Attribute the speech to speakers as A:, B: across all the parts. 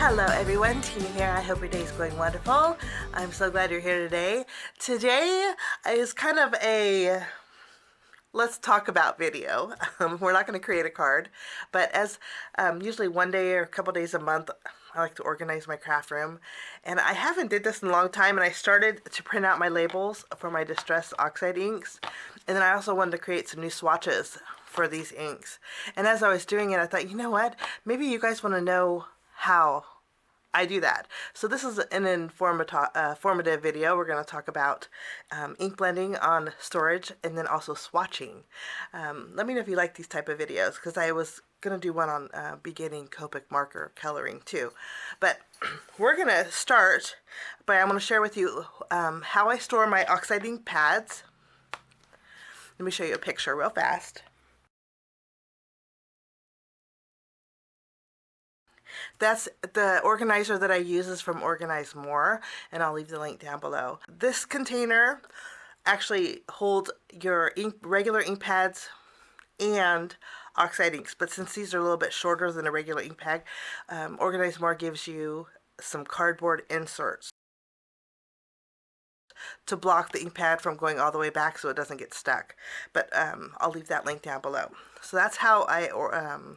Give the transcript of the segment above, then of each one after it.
A: Hello everyone, Tina here. I hope your day is going wonderful. I'm so glad you're here today. Today is kind of a let's talk about video. We're not going to create a card, but as usually one day or a couple days a month, I like to organize my craft room. And I haven't did this in a long time, and I started to print out my labels for my distressed Oxide inks. And then I also wanted to create some new swatches for these inks. And as I was doing it, I thought, you know what? Maybe you guys want to know how I do that. So this is an informative video. We're going to talk about ink blending on storage and then also swatching. Let me know if you like these type of videos, because I was going to do one on beginning Copic marker coloring too. But we're going to start by, I'm going to share with you how I store my Oxide ink pads. Let me show you a picture real fast. That's the organizer that I use is from OrganizeMore, and I'll leave the link down below. This container actually holds your regular ink pads and Oxide inks, but since these are a little bit shorter than a regular ink pad, OrganizeMore gives you some cardboard inserts to block the ink pad from going all the way back so it doesn't get stuck. But I'll leave that link down below. So that's how I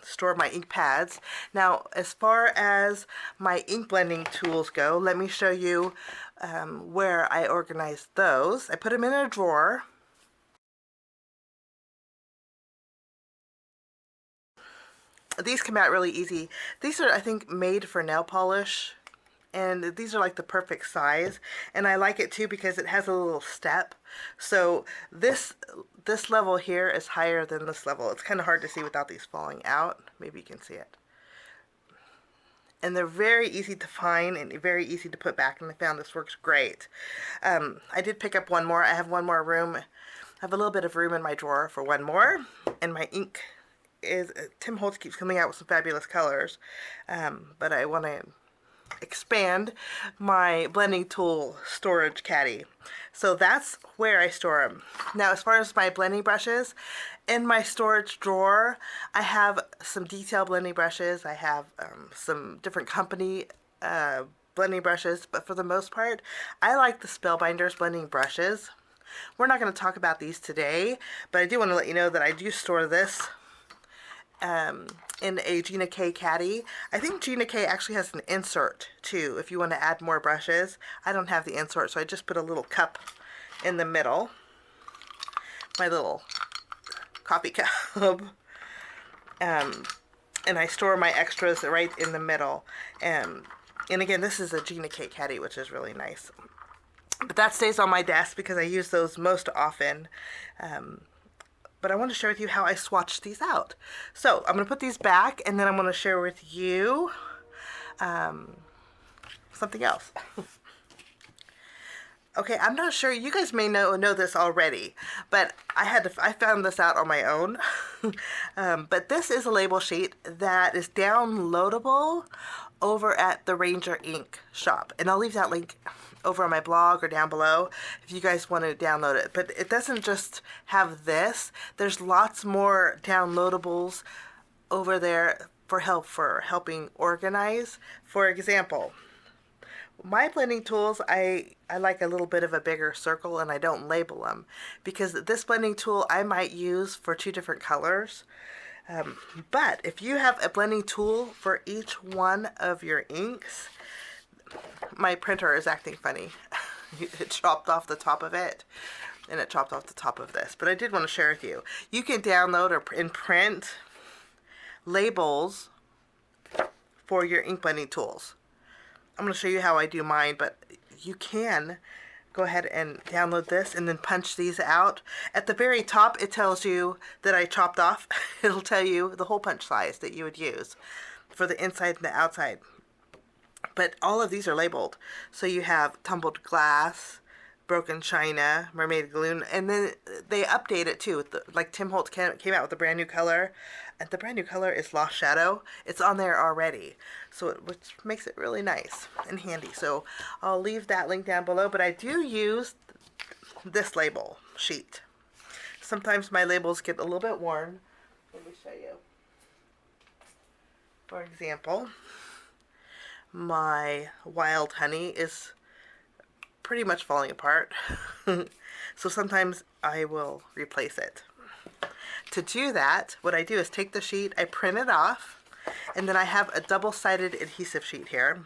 A: store my ink pads. Now, as far as my ink blending tools go, let me show you where I organize those. I put them in a drawer. These come out really easy. These are, I think, made for nail polish. And these are like the perfect size, and I like it too because it has a little step. So this level here is higher than this level. It's kind of hard to see without these falling out. Maybe you can see it. And they're very easy to find and very easy to put back, and I found this works great. I did pick up one more. I have one more room. I have a little bit of room in my drawer for one more, and my ink is Tim Holtz keeps coming out with some fabulous colors, but I want to expand my blending tool storage caddy. So that's where I store them. Now, as far as my blending brushes, in my storage drawer, I have some detail blending brushes. I have some different company blending brushes, but for the most part, I like the Spellbinders blending brushes. We're not going to talk about these today, but I do want to let you know that I do store this in a Gina K caddy. I think Gina K actually has an insert too if you want to add more brushes. I don't have the insert, so I just put a little cup in the middle, my little coffee cup, and I store my extras right in the middle. And again, this is a Gina K caddy, which is really nice. But that stays on my desk because I use those most often. But I want to share with you how I swatch these out. So I'm going to put these back, and then I'm going to share with you something else. Okay, I'm not sure. You guys may know this already, but I found this out on my own. But this is a label sheet that is downloadable over at the Ranger Ink shop, and I'll leave that link over on my blog or down below if you guys want to download it. But it doesn't just have this. There's lots more downloadables over there for helping organize. For example, my blending tools, I like a little bit of a bigger circle, and I don't label them because this blending tool I might use for 2 different colors. But if you have a blending tool for each one of your inks, my printer is acting funny. It chopped off the top of it, and it chopped off the top of this. But I did want to share with you. You can download or print labels for your ink blending tools. I'm going to show you how I do mine, but you can go ahead and download this and then punch these out. At the very top, it tells you that I chopped off. It'll tell you the hole punch size that you would use for the inside and the outside. But all of these are labeled. So you have tumbled glass, broken china, mermaid balloon, and then they update it too. Like Tim Holtz came out with a brand new color, and the brand new color is Lost Shadow. It's on there already, so which makes it really nice and handy. So I'll leave that link down below, but I do use this label sheet. Sometimes my labels get a little bit worn. Let me show you. For example, my wild honey is pretty much falling apart. So sometimes I will replace it. To do that, what I do is take the sheet, I print it off, and then I have a double-sided adhesive sheet here.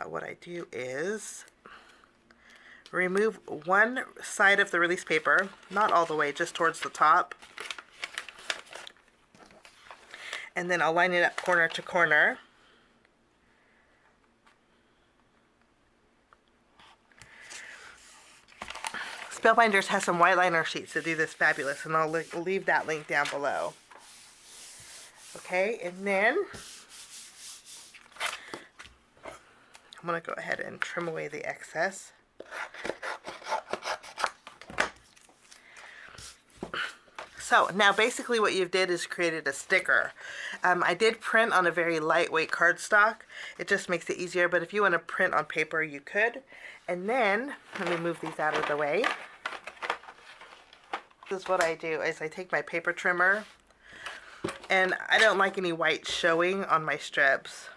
A: What I do is remove one side of the release paper, not all the way, just towards the top. And then I'll line it up corner to corner. Spellbinders has some white liner sheets that do this fabulous, and I'll leave that link down below. Okay, and then I'm going to go ahead and trim away the excess. So now basically what you did is created a sticker. I did print on a very lightweight cardstock. It just makes it easier, but if you want to print on paper, you could. And then, let me move these out of the way. This is what I do, is I take my paper trimmer, and I don't like any white showing on my strips.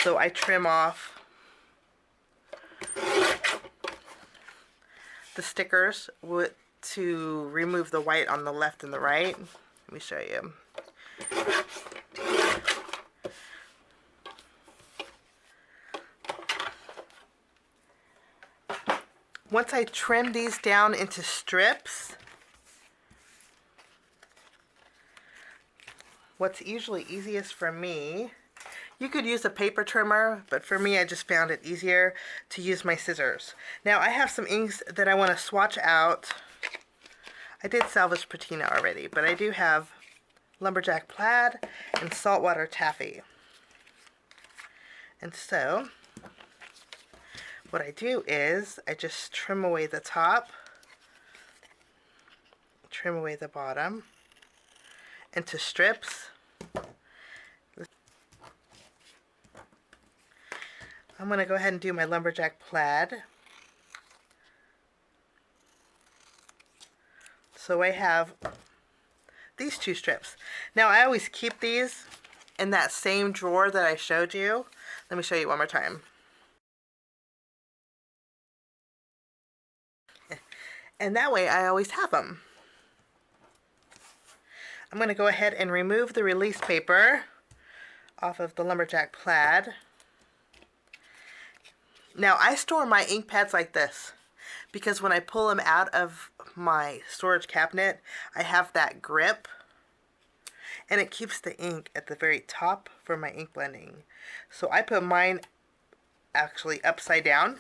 A: So I trim off the stickers to remove the white on the left and the right. Let me show you. Once I trim these down into strips, what's usually easiest for me, you could use a paper trimmer, but for me I just found it easier to use my scissors. Now I have some inks that I want to swatch out. I did salvage patina already, but I do have lumberjack plaid and saltwater taffy. And so what I do is I just trim away the top, trim away the bottom into strips. I'm going to go ahead and do my lumberjack plaid. So I have these two strips. Now I always keep these in that same drawer that I showed you. Let me show you one more time. And that way I always have them. I'm going to go ahead and remove the release paper off of the lumberjack plaid. Now I store my ink pads like this because when I pull them out of my storage cabinet, I have that grip, and it keeps the ink at the very top for my ink blending. So I put mine actually upside down,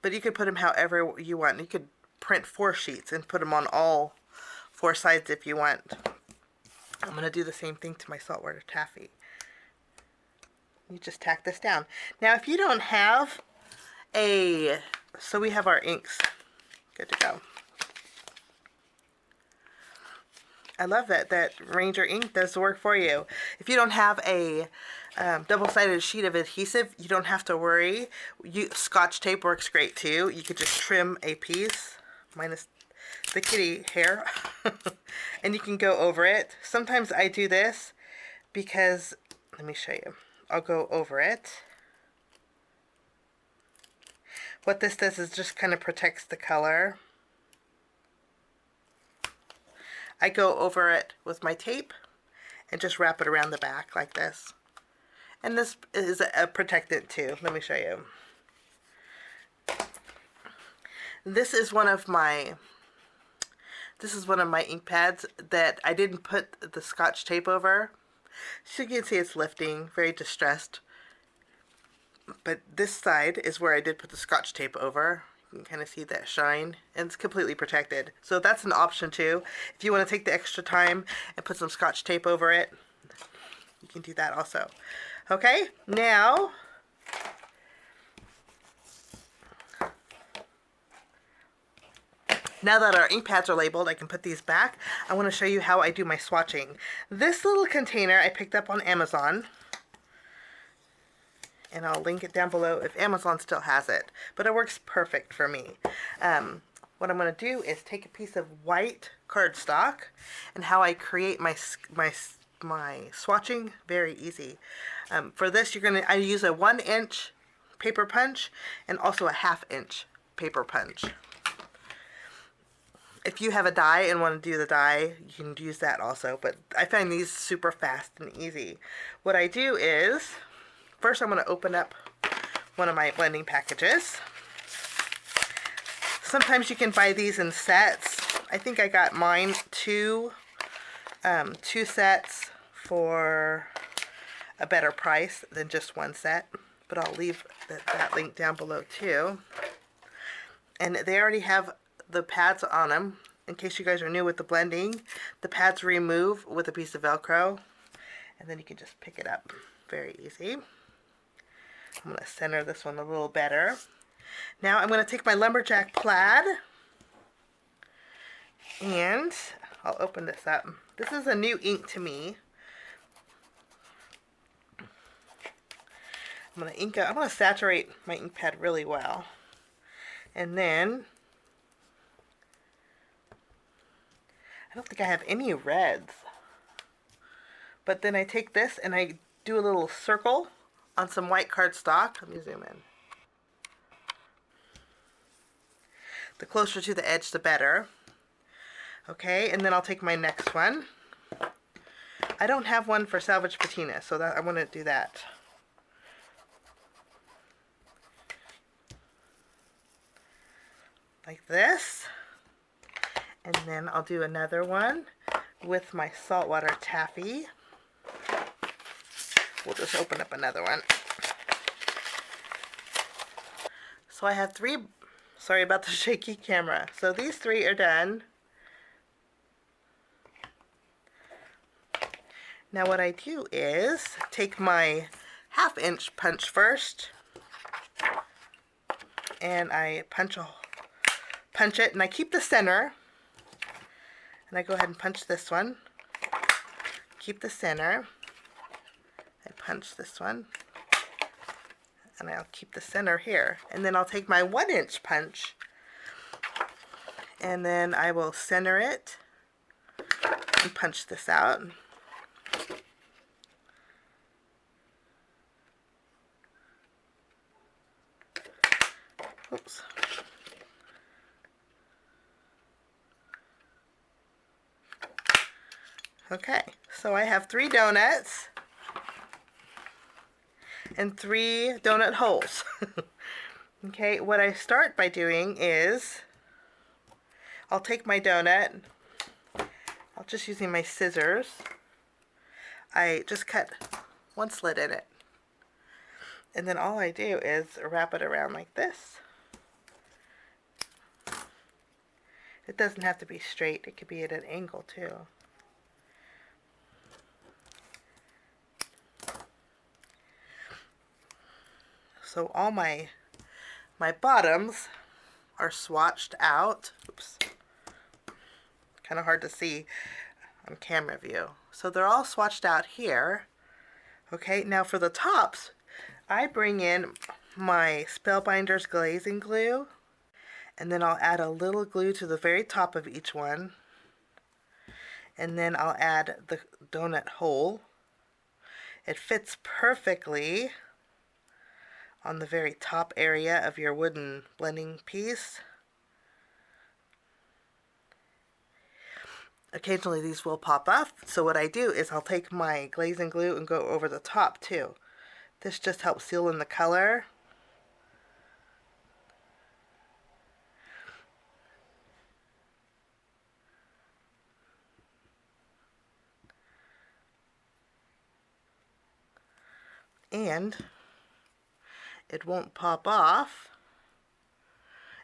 A: but you could put them however you want. You could print 4 sheets and put them on all 4 sides if you want. I'm going to do the same thing to my saltwater taffy. You just tack this down. Now if you don't have so we have our inks. Good to go. I love that Ranger ink does the work for you. If you don't have a double-sided sheet of adhesive, you don't have to worry. Scotch tape works great too. You could just trim a piece, minus the kitty hair, and you can go over it. Sometimes I do this because, let me show you. I'll go over it. What this does is just kind of protects the color. I go over it with my tape and just wrap it around the back like this. And this is a protectant too. Let me show you. This is one of my ink pads that I didn't put the Scotch tape over. So you can see it's lifting, very distressed. But this side is where I did put the Scotch tape over. You can kind of see that shine, and it's completely protected. So that's an option too. If you want to take the extra time and put some Scotch tape over it, you can do that also. Okay, now that our ink pads are labeled, I can put these back. I want to show you how I do my swatching. This little container I picked up on Amazon, and I'll link it down below if Amazon still has it, but it works perfect for me. What I'm going to do is take a piece of white cardstock, and how I create my my swatching, very easy. For this, I use a 1-inch paper punch and also a 1/2-inch paper punch. If you have a die and want to do the die, you can use that also, but I find these super fast and easy. What I do is, first I'm going to open up one of my blending packages. Sometimes you can buy these in sets. I think I got mine two sets for a better price than just one set, but I'll leave that link down below too. And they already have the pads on them. In case you guys are new with the blending, the pads remove with a piece of Velcro, and then you can just pick it up. Very easy. I'm going to center this one a little better. Now I'm going to take my lumberjack plaid, and I'll open this up. This is a new ink to me. I'm going to saturate my ink pad really well. And then, I don't think I have any reds. But then I take this and I do a little circle on some white cardstock. Let me zoom in. The closer to the edge, the better. Okay, and then I'll take my next one. I don't have one for salvage patina, so I want to do that. Like this. And then I'll do another one with my saltwater taffy. We'll just open up another one. So I have 3, sorry about the shaky camera. So these 3 are done. Now what I do is take my 1/2-inch punch first, and I punch it, and I keep the center, and I go ahead and punch this one, keep the center, I punch this one, and I'll keep the center here, and then I'll take my 1-inch punch, and then I will center it and punch this out. Oops. Okay, so I have 3 donuts and 3 donut holes. Okay, what I start by doing is I'll take my donut, I'll just using my scissors, I just cut 1 slit in it, and then all I do is wrap it around like this. It doesn't have to be straight, it could be at an angle too. So all my bottoms are swatched out. Oops. Kind of hard to see on camera view. So they're all swatched out here. Okay, now for the tops, I bring in my Spellbinders glazing glue, and then I'll add a little glue to the very top of each one, and then I'll add the donut hole. It fits perfectly on the very top area of your wooden blending piece. Occasionally these will pop off, so what I do is I'll take my glazing glue and go over the top too. This just helps seal in the color. And it won't pop off,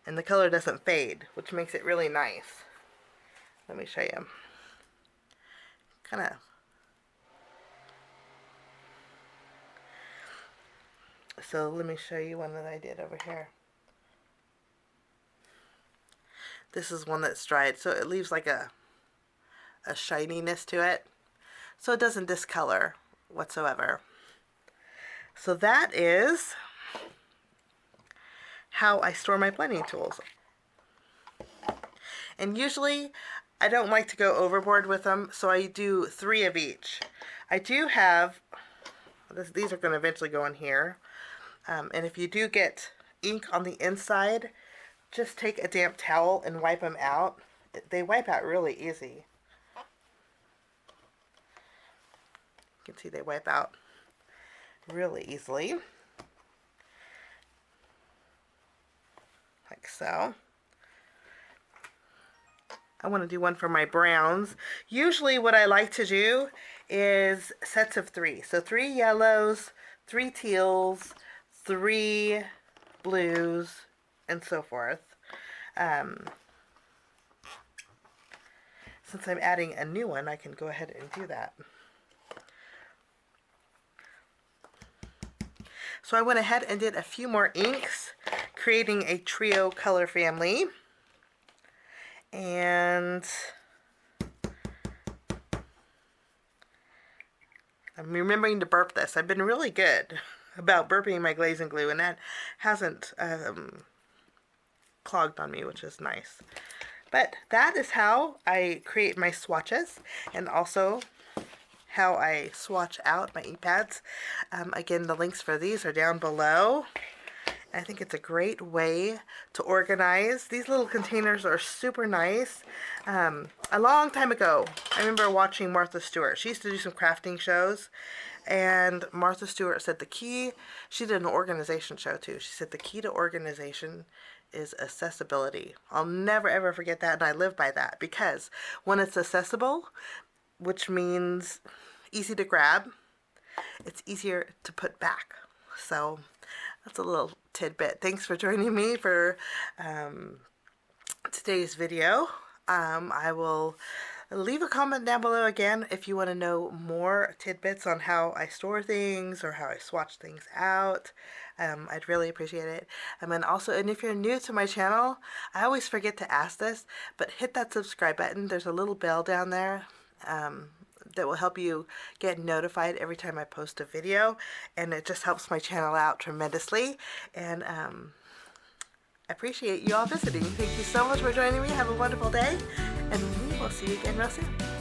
A: and the color doesn't fade, which makes it really nice. Let me show you. Kind of. So let me show you one that I did over here. This is one that's dried, so it leaves like a shininess to it, so it doesn't discolor whatsoever. So that is how I store my blending tools. And usually I don't like to go overboard with them, so I do 3 of each. I do have, these are going to eventually go in here, and if you do get ink on the inside, just take a damp towel and wipe them out. They wipe out really easy. You can see they wipe out really easily. Like so. I want to do one for my browns. Usually what I like to do is sets of 3. So 3 yellows, 3 teals, 3 blues, and so forth. Since I'm adding a new one, I can go ahead and do that. So I went ahead and did a few more inks, creating a trio color family. And I'm remembering to burp this. I've been really good about burping my glaze and glue, and that hasn't clogged on me, which is nice. But that is how I create my swatches, and also how I swatch out my ink pads. Again, the links for these are down below. I think it's a great way to organize. These little containers are super nice. A long time ago, I remember watching Martha Stewart. She used to do some crafting shows, and Martha Stewart said the key, she did an organization show too. She said the key to organization is accessibility. I'll never ever forget that, and I live by that, because when it's accessible, which means easy to grab, it's easier to put back. So that's a little tidbit. Thanks for joining me for today's video. I will leave a comment down below again if you want to know more tidbits on how I store things or how I swatch things out. I'd really appreciate it. And also, and if you're new to my channel, I always forget to ask this, but hit that subscribe button. There's a little bell down there that will help you get notified every time I post a video, and it just helps my channel out tremendously. And I appreciate you all visiting. Thank you so much for joining me. Have a wonderful day, and we will see you again real soon.